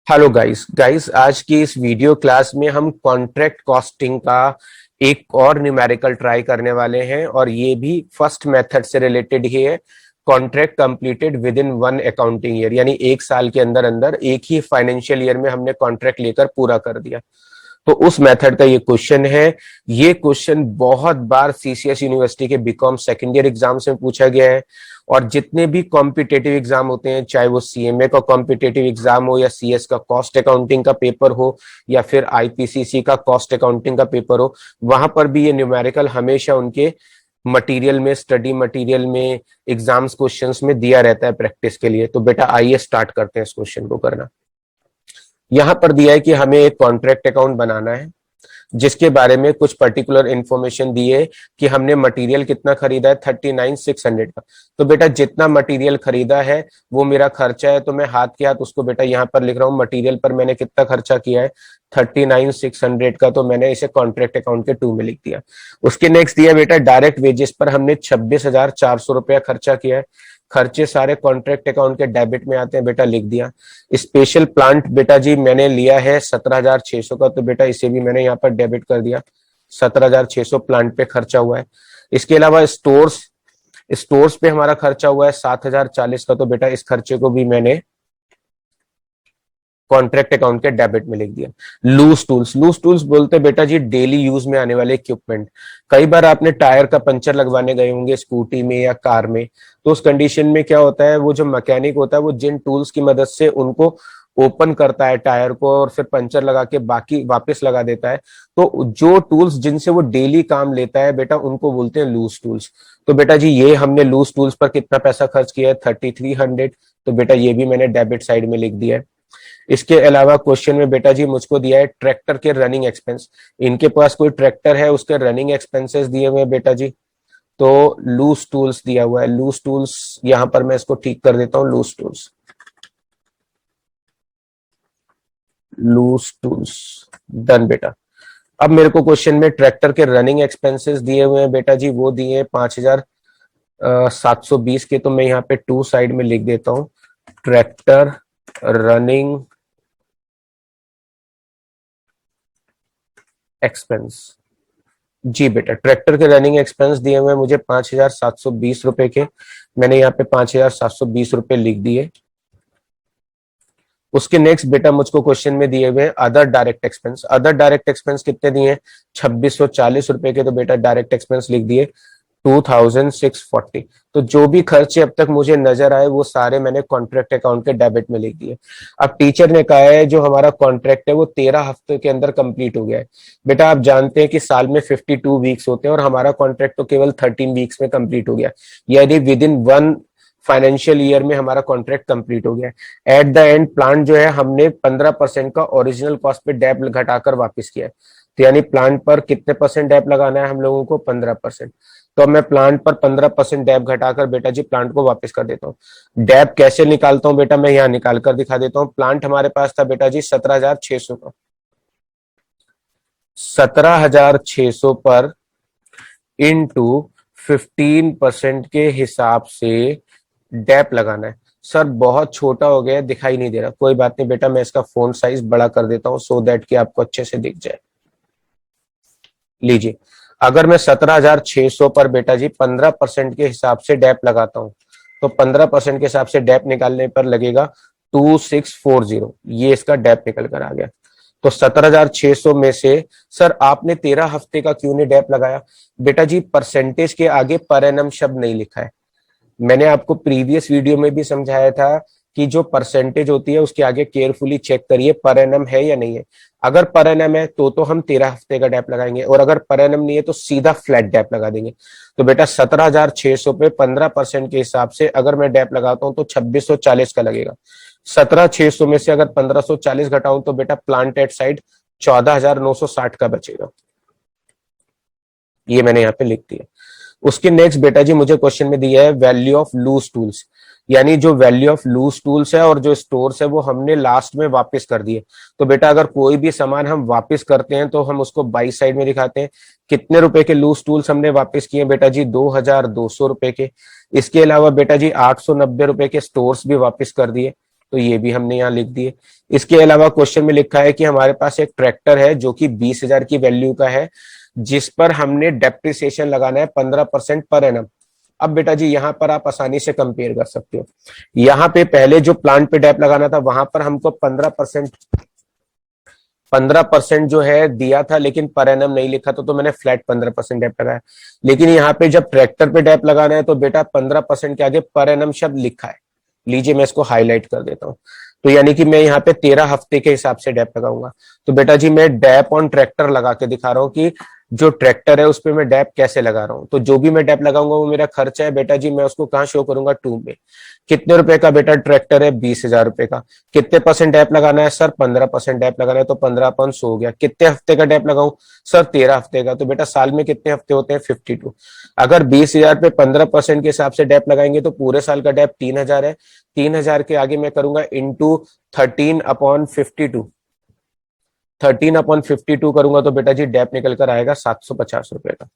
Hello guys आज की इस वीडियो क्लास में हम कॉन्ट्रैक्ट कॉस्टिंग का एक और न्यूमेरिकल ट्राई करने वाले हैं और ये भी फर्स्ट मेथड से रिलेटेड ही है। Contract completed with in one accounting year, यानी एक साल के अंदर अंदर एक ही फाइनेंशियल ईयर में हमने कॉन्ट्रैक्ट लेकर पूरा कर दिया। तो उस मेथड का ये क्वेश्चन है। ये क्वेश्चन बहुत बार सीसीएस यूनिवर्सिटी के बीकॉम सेकेंड ईयर एग्जाम से पूछा गया है और जितने भी कॉम्पिटेटिव एग्जाम होते हैं, चाहे वो सीएमए का कॉम्पिटेटिव एग्जाम हो या सीएस का कॉस्ट अकाउंटिंग का पेपर हो या फिर आईपीसीसी का कॉस्ट अकाउंटिंग का पेपर हो, वहां पर भी ये न्यूमेरिकल हमेशा उनके मटेरियल में, स्टडी मटेरियल में, एग्जाम्स क्वेश्चंस में दिया रहता है प्रैक्टिस के लिए। तो बेटा आइए स्टार्ट करते हैं इस क्वेश्चन को करना। यहां पर दिया है कि हमें एक कॉन्ट्रैक्ट अकाउंट बनाना है जिसके बारे में कुछ पर्टिकुलर इंफॉर्मेशन दी है कि हमने मटेरियल कितना खरीदा है, 39,600 का। तो बेटा जितना मटेरियल खरीदा है वो मेरा खर्चा है, तो मैं हाथ के हाथ उसको बेटा यहां पर लिख रहा हूं। मटेरियल पर मैंने कितना खर्चा किया है, 39,600 का, तो मैंने इसे कॉन्ट्रैक्ट अकाउंट के टू में लिख दिया। उसके नेक्स्ट दिया बेटा डायरेक्ट वेजेस पर हमने 26,400 रुपया खर्चा किया है। खर्चे सारे कॉन्ट्रैक्ट अकाउंट के डेबिट में आते हैं, बेटा लिख दिया। स्पेशल प्लांट बेटा जी मैंने लिया है 17,600 का, तो बेटा इसे भी मैंने यहाँ पर डेबिट कर दिया। 17,600 प्लांट पे खर्चा हुआ है। इसके अलावा स्टोर्स स्टोर्स पे हमारा खर्चा हुआ है 7,040 का, तो बेटा इस खर्चे को भी मैंने कॉन्ट्रैक्ट अकाउंट के डेबिट में लिख दिया। लूज टूल्स बोलते बेटा जी डेली यूज में आने वाले इक्विपमेंट। कई बार आपने टायर का पंचर लगवाने गए होंगे स्कूटी में या कार में, तो उस कंडीशन में क्या होता है, वो जो मैकेनिक होता है वो जिन टूल्स की मदद से उनको ओपन करता है टायर को और फिर पंचर लगा के बाकी वापस लगा देता है, तो जो टूल्स जिनसे वो डेली काम लेता है बेटा उनको बोलते हैं लूज टूल्स। तो बेटा जी ये हमने लूज टूल्स पर कितना पैसा खर्च किया है, 3,300, तो बेटा ये भी मैंने डेबिट साइड में लिख दिया है। इसके अलावा क्वेश्चन में बेटा जी मुझको दिया है ट्रैक्टर के रनिंग एक्सपेंस। इनके पास कोई ट्रैक्टर है, उसके रनिंग एक्सपेंसेस दिए हुए हैं बेटा जी। तो लूज टूल्स दिया हुआ है, लूज टूल्स यहां पर मैं इसको ठीक कर देता हूं। लूज टूल्स डन बेटा। अब मेरे को क्वेश्चन में ट्रैक्टर के रनिंग एक्सपेंसेस दिए हुए हैं बेटा जी, वो दिए 5,720 के, तो मैं यहाँ पे टू साइड में लिख देता हूं ट्रैक्टर रनिंग एक्सपेंस। जी बेटा ट्रैक्टर के रनिंग एक्सपेंस दिए हुए मुझे 5,720 रुपए के, मैंने यहाँ पे 5,720 रुपए लिख दिए। उसके नेक्स्ट बेटा मुझको क्वेश्चन में दिए हुए other direct expense. Other direct expense कितने दिए हैं, 2,640 रुपए के, तो बेटा डायरेक्ट एक्सपेंस लिख दिए 2,640। तो जो भी खर्चे अब तक मुझे नजर आए वो सारे मैंने कॉन्ट्रैक्ट अकाउंट के डेबिट में लिख दिए। अब टीचर ने कहा है जो हमारा कॉन्ट्रैक्ट है वो 13 हफ्ते के अंदर कंप्लीट हो गया है। बेटा आप जानते हैं कि साल में 52 वीक्स होते हैं और हमारा कॉन्ट्रैक्ट तो केवल 13 वीक्स में कंप्लीट हो गया, यानी with in one financial year में हमारा कॉन्ट्रैक्ट कंप्लीट हो गया है। एट द एंड प्लांट जो है हमने 15% का ओरिजिनल कॉस्ट पे डेप घटाकर वापस किया है, तो यानी प्लांट पर कितने परसेंट डेप लगाना है हम लोगों को, 15%। तो अब मैं प्लांट पर 15% डेप घटाकर बेटा जी प्लांट को वापस कर देता हूँ। डेप कैसे निकालता हूँ बेटा, मैं यहाँ निकाल कर दिखा देता हूँ। प्लांट हमारे पास था बेटा जी 17,600 का, 17,600 पर इंटू 15% के हिसाब से डेप लगाना है। सर बहुत छोटा हो गया है, दिखाई नहीं दे रहा, कोई बात नहीं बेटा, मैं इसका फोन साइज बड़ा कर देता हूं सो दैट कि आपको अच्छे से दिख जाए। लीजिए, अगर मैं 17,600 पर बेटा जी 15% के हिसाब से डेप लगाता हूं, तो 15% के हिसाब से डेप निकालने पर लगेगा 2,640। ये इसका डेप निकल कर आ गया। तो 17,600 में से सर आपने 13 हफ्ते का क्यों नहीं डेप लगाया, बेटा जी परसेंटेज के आगे पर एनम शब्द नहीं लिखा है। मैंने आपको प्रीवियस वीडियो में भी समझाया था कि जो परसेंटेज होती है उसके आगे केयरफुली चेक करिए पर एनम है या नहीं है। अगर पर एनम है तो हम 13 हफ्ते का डेप लगाएंगे, और अगर पर एनम नहीं है तो सीधा फ्लैट डेप लगा देंगे। तो बेटा 17,600 पे 15% के हिसाब से अगर मैं डेप लगाता हूं तो 2,640 का लगेगा। 17,600 में से अगर 1,540 घटाऊं तो बेटा प्लांट एट साइड 14,960 का बचेगा। ये मैंने यहाँ पे लिख दिया। उसके नेक्स्ट बेटा जी मुझे क्वेश्चन में दिया है वैल्यू ऑफ लूज टूल्स, यानी जो वैल्यू ऑफ लूज टूल्स है और जो स्टोर्स है वो हमने लास्ट में वापस कर दिए। तो बेटा अगर कोई भी सामान हम वापस करते हैं तो हम उसको बाई साइड में दिखाते हैं। कितने रुपए के लूज टूल्स हमने वापस किए बेटा जी, 2,200 रुपए के। इसके अलावा बेटा जी 890 रुपए के स्टोर्स भी वापस कर दिए। तो ये भी हमने यहाँ लिख दिए। इसके अलावा क्वेश्चन में लिखा है कि हमारे पास एक ट्रैक्टर है जो कि 20,000 की वैल्यू का है, जिस पर हमने डेप्रिसिएशन लगाना है 15% पर एनम। अब बेटा जी यहाँ पर आप आसानी से कंपेयर कर सकते हो। यहाँ पे पहले जो प्लांट पे डेप लगाना था वहां पर हमको 15% जो है दिया था, लेकिन पर एनम नहीं लिखा था, तो मैंने फ्लैट 15% डेप लगाया। लेकिन यहाँ पे जब ट्रैक्टर पे डेप लगाना है तो बेटा 15% के आगे पर एनम शब्द लिखा है। लीजिए मैं इसको हाईलाइट कर देता हूँ। तो यानी कि मैं यहाँ पे 13 हफ्ते के हिसाब से डेप लगाऊंगा। तो बेटा जी मैं डेप ऑन ट्रैक्टर लगा के दिखा रहा हूँ कि जो ट्रैक्टर है उस पर मैं डेप कैसे लगा रहा हूँ। तो जो भी मैं डेप लगाऊंगा वो मेरा खर्चा है बेटा जी, मैं उसको कहाँ शो करूंगा, टू में। कितने रुपए का बेटा ट्रैक्टर है, 20,000 रुपए का। कितने परसेंट डेप लगाना है सर, 15% डेप लगाना है, तो 15 हो गया। कितने हफ्ते का डेप लगाऊं सर, 13 हफ्ते का। तो बेटा साल में कितने हफ्ते होते हैं, 52। अगर 20,000 पे 15% के हिसाब से डेप लगाएंगे तो पूरे साल का डेप 3,000 है। 3,000 के आगे मैं करूंगा इंटू 13/52। 13/52 करूंगा तो बेटा जी डेप निकल कर आएगा 750 रुपए का।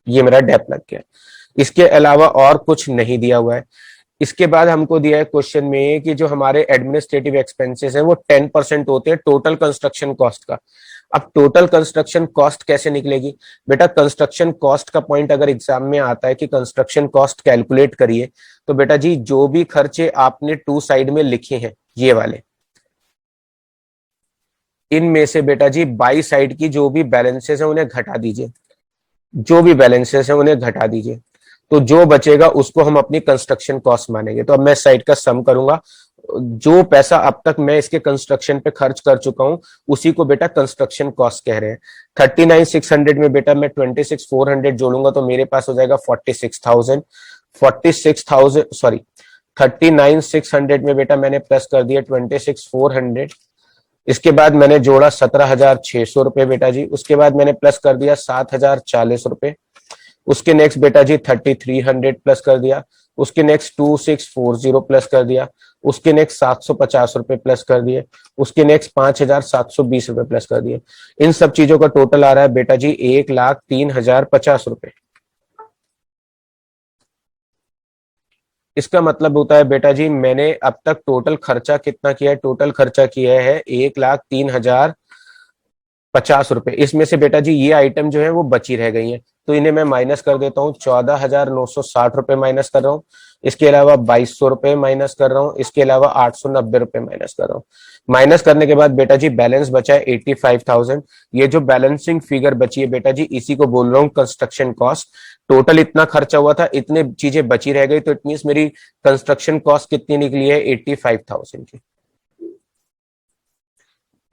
ये मेरा डेप लग गया। इसके अलावा और कुछ नहीं दिया हुआ है। इसके बाद हमको दिया है क्वेश्चन में कि जो हमारे एडमिनिस्ट्रेटिव एक्सपेंसेस हैं वो 10% होते हैं टोटल कंस्ट्रक्शन कॉस्ट का। अब टोटल कंस्ट्रक्शन कॉस्ट कैसे निकलेगी बेटा, कंस्ट्रक्शन कॉस्ट का पॉइंट अगर एग्जाम में आता है कि कंस्ट्रक्शन कॉस्ट कैलकुलेट करिए, तो बेटा जी जो भी खर्चे आपने टू साइड में लिखे हैं ये वाले, इनमें से बेटा जी बाई साइड की जो भी बैलेंसेस है उन्हें घटा दीजिए। जो भी बैलेंसेस है उन्हें घटा दीजिए, तो जो बचेगा उसको हम अपनी कंस्ट्रक्शन कॉस्ट मानेंगे। तो अब मैं साइड का सम करूंगा। जो पैसा अब तक मैं इसके कंस्ट्रक्शन पे खर्च कर चुका हूं उसी को बेटा कंस्ट्रक्शन कॉस्ट कह रहे हैं। 39,600 में बेटा मैं 26,400 जोड़ूंगा तो मेरे पास हो जाएगा 46,000। 46,000 सॉरी 39,600 में बेटा मैंने प्लस कर दिया 26,400। इसके बाद मैंने जोड़ा 17,600 रुपए बेटा जी। उसके बाद मैंने प्लस कर दिया 7,040 रुपए। उसके नेक्स्ट बेटा जी 3,300 प्लस कर दिया। उसके नेक्स्ट 2,640 प्लस कर दिया। उसके नेक्स्ट 750 रुपए प्लस कर दिए। उसके नेक्स्ट 5,720 रुपए प्लस कर दिए। इन सब चीजों का टोटल आ रहा है बेटा जी 1,03,050 रुपए। इसका मतलब होता है बेटा जी मैंने अब तक टोटल खर्चा कितना किया है, टोटल खर्चा किया है 1,03,050 रुपए। इसमें से बेटा जी ये आइटम जो है वो बची रह गई है, तो इन्हें मैं माइनस कर देता हूँ। 14,960 रुपए माइनस कर रहा हूँ। इसके अलावा 2,200 रुपए माइनस कर रहा हूँ। इसके अलावा 890 रुपए माइनस कर रहा हूँ। माइनस करने के बाद बेटा जी बैलेंस बचा है 85,000। ये जो बैलेंसिंग फिगर बची है बेटा जी इसी को बोल रहा हूँ कंस्ट्रक्शन कॉस्ट। टोटल इतना खर्चा हुआ था, इतने चीजें बची रह गई, तो इट मीन्स मेरी कंस्ट्रक्शन कॉस्ट कितनी निकली है, 85,000 की।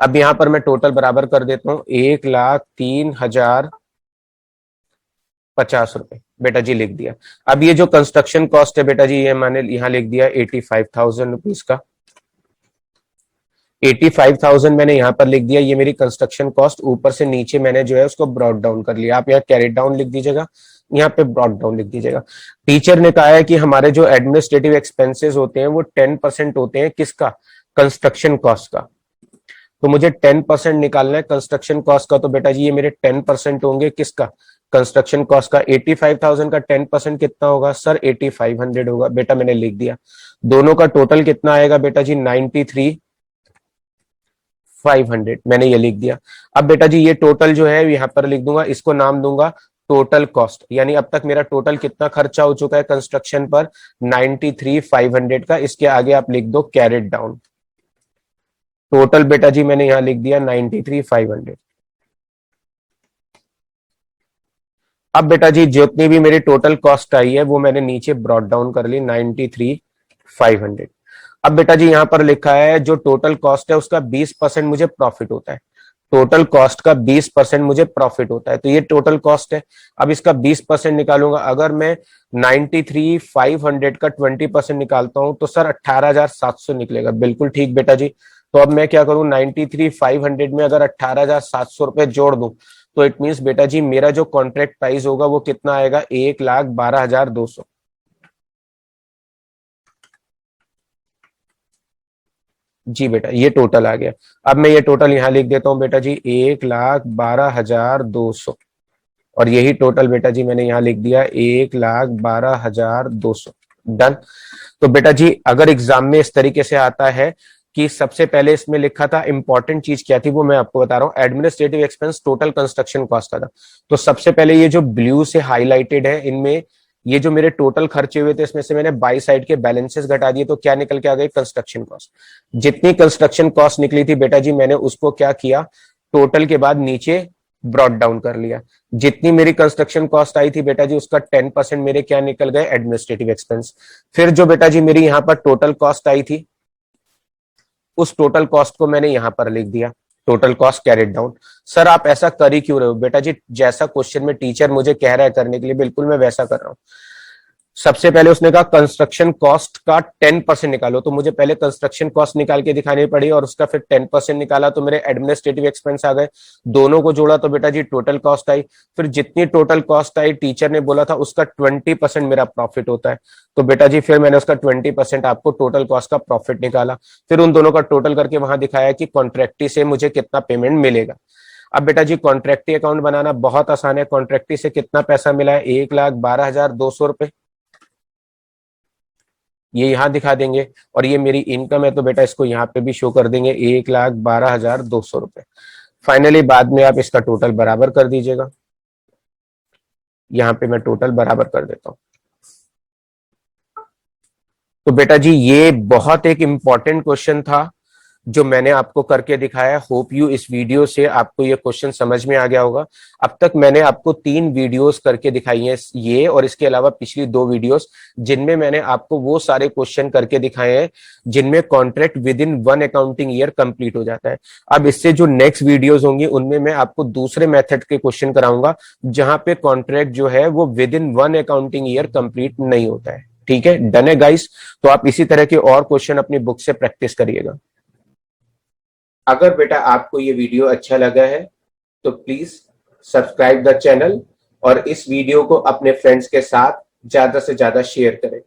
अब यहां पर मैं टोटल बराबर कर देता हूं 1,03,050 रुपए बेटा जी लिख दिया। अब ये जो कंस्ट्रक्शन कॉस्ट है बेटा जी ये मैंने यहां लिख दिया 85,000 रुपीज का। 85,000 मैंने यहां पर लिख दिया, ये मेरी कंस्ट्रक्शन कॉस्ट। ऊपर से नीचे मैंने जो है उसको ब्रॉट डाउन कर लिया। आप यहाँ कैरी डाउन लिख दीजिएगा, यहाँ पे ब्रॉट डाउन लिख दीजिएगा। टीचर ने कहा है कि हमारे जो एडमिनिस्ट्रेटिव एक्सपेंसेस होते हैं वो 10% होते हैं, किसका, कंस्ट्रक्शन कॉस्ट का। तो मुझे 10% निकालना है कंस्ट्रक्शन कॉस्ट का, तो बेटा जी ये मेरे 10% होंगे किसका, कंस्ट्रक्शन कॉस्ट का। 85,000 का 10% कितना होगा सर, 8,500 होगा बेटा, मैंने लिख दिया। दोनों का टोटल कितना आएगा बेटा जी, 93,500 मैंने ये लिख दिया। अब बेटा जी ये टोटल जो है यहाँ पर लिख दूंगा, इसको नाम दूंगा टोटल कॉस्ट। यानी अब तक मेरा टोटल कितना खर्चा हो चुका है कंस्ट्रक्शन पर, 93,500 का। इसके आगे आप लिख दो कैरेट डाउन। टोटल बेटा जी मैंने यहां लिख दिया 93,500। अब बेटा जी जितनी भी मेरी टोटल कॉस्ट आई है वो मैंने नीचे ब्रॉट डाउन कर ली 93,500। अब बेटा जी यहां पर लिखा है जो टोटल कॉस्ट है उसका 20% मुझे प्रॉफिट होता है। टोटल कॉस्ट का 20% मुझे प्रॉफिट होता है, तो ये टोटल कॉस्ट है। अब इसका 20% निकालूंगा। अगर मैं 93,500 का 20% निकालता हूं तो सर 18,700 निकलेगा। बिल्कुल ठीक बेटा जी। तो अब मैं क्या करूं, 93,500 में अगर 18,700 रुपए जोड़ दूं तो इट मीन्स बेटा जी मेरा जो कॉन्ट्रैक्ट प्राइस होगा वो कितना आएगा, 1,12,200। जी बेटा ये टोटल आ गया। अब मैं ये टोटल यहां लिख देता हूं बेटा जी 1,12,200, और यही टोटल बेटा जी मैंने यहां लिख दिया 1,12,200। डन। तो बेटा जी अगर एग्जाम में इस तरीके से आता है कि सबसे पहले इसमें लिखा था, इंपॉर्टेंट चीज क्या थी वो मैं आपको बता रहा हूँ, administrative expense total construction cost का था। तो सबसे पहले ये जो ब्लू से हाईलाइटेड है इनमें ये जो मेरे टोटल खर्चे हुए थे इसमें से मैंने बाई साइड के बैलेंसेस घटा दिए, तो क्या निकल के आ गई, कंस्ट्रक्शन कॉस्ट। जितनी कंस्ट्रक्शन कॉस्ट निकली थी बेटा जी मैंने उसको क्या किया, टोटल के बाद नीचे ब्रॉट डाउन कर लिया। जितनी मेरी कंस्ट्रक्शन कॉस्ट आई थी बेटा जी उसका 10% मेरे क्या निकल गए, एडमिनिस्ट्रेटिव एक्सपेंस। फिर जो बेटा जी मेरी यहां पर टोटल कॉस्ट आई थी उस टोटल कॉस्ट को मैंने यहां पर लिख दिया, total cost carried down. Sir आप ऐसा कर ही क्यों रहे हो, बेटा जी जैसा क्वेश्चन में टीचर मुझे कह रहा है करने के लिए बिल्कुल मैं वैसा कर रहा हूं। सबसे पहले उसने कहा कंस्ट्रक्शन कॉस्ट का 10% निकालो, तो मुझे पहले कंस्ट्रक्शन कॉस्ट निकाल के दिखानी पड़ी और उसका फिर 10% निकाला तो मेरे एडमिनिस्ट्रेटिव एक्सपेंस आ गए। दोनों को जोड़ा तो बेटा जी टोटल कॉस्ट आई। फिर जितनी टोटल कॉस्ट आई टीचर ने बोला था उसका 20% मेरा प्रॉफिट होता है, तो बेटा जी फिर मैंने उसका 20% आपको टोटल कॉस्ट का प्रॉफिट निकाला। फिर उन दोनों का टोटल करके वहां दिखाया कि कॉन्ट्रैक्टी से मुझे कितना पेमेंट मिलेगा। अब बेटा जी कॉन्ट्रैक्टी अकाउंट बनाना बहुत आसान है। कॉन्ट्रैक्टी से कितना पैसा मिला है, 1,12,200 रुपए, ये यहां दिखा देंगे। और ये मेरी इनकम है तो बेटा इसको यहाँ पे भी शो कर देंगे, 1,12,200 रुपए। फाइनली बाद में आप इसका टोटल बराबर कर दीजिएगा, यहाँ पे मैं टोटल बराबर कर देता हूं। तो बेटा जी ये बहुत एक इंपॉर्टेंट क्वेश्चन था जो मैंने आपको करके दिखाया। होप यू इस वीडियो से आपको ये क्वेश्चन समझ में आ गया होगा। अब तक मैंने आपको 3 वीडियोस करके दिखाई हैं, ये और इसके अलावा पिछली 2 वीडियोस जिनमें मैंने आपको वो सारे क्वेश्चन करके दिखाए हैं जिनमें contract with in 1 accounting year complete हो जाता है। अब इससे जो नेक्स्ट वीडियोस होंगी उनमें मैं आपको दूसरे मेथड के क्वेश्चन कराऊंगा जहां पे कॉन्ट्रैक्ट जो है वो with in 1 accounting year complete नहीं होता है। ठीक है, डन है गाइस। तो आप इसी तरह के और क्वेश्चन अपनी बुक से प्रैक्टिस करिएगा। अगर बेटा आपको ये वीडियो अच्छा लगा है तो प्लीज सब्सक्राइब द चैनल और इस वीडियो को अपने फ्रेंड्स के साथ ज्यादा से ज्यादा शेयर करें।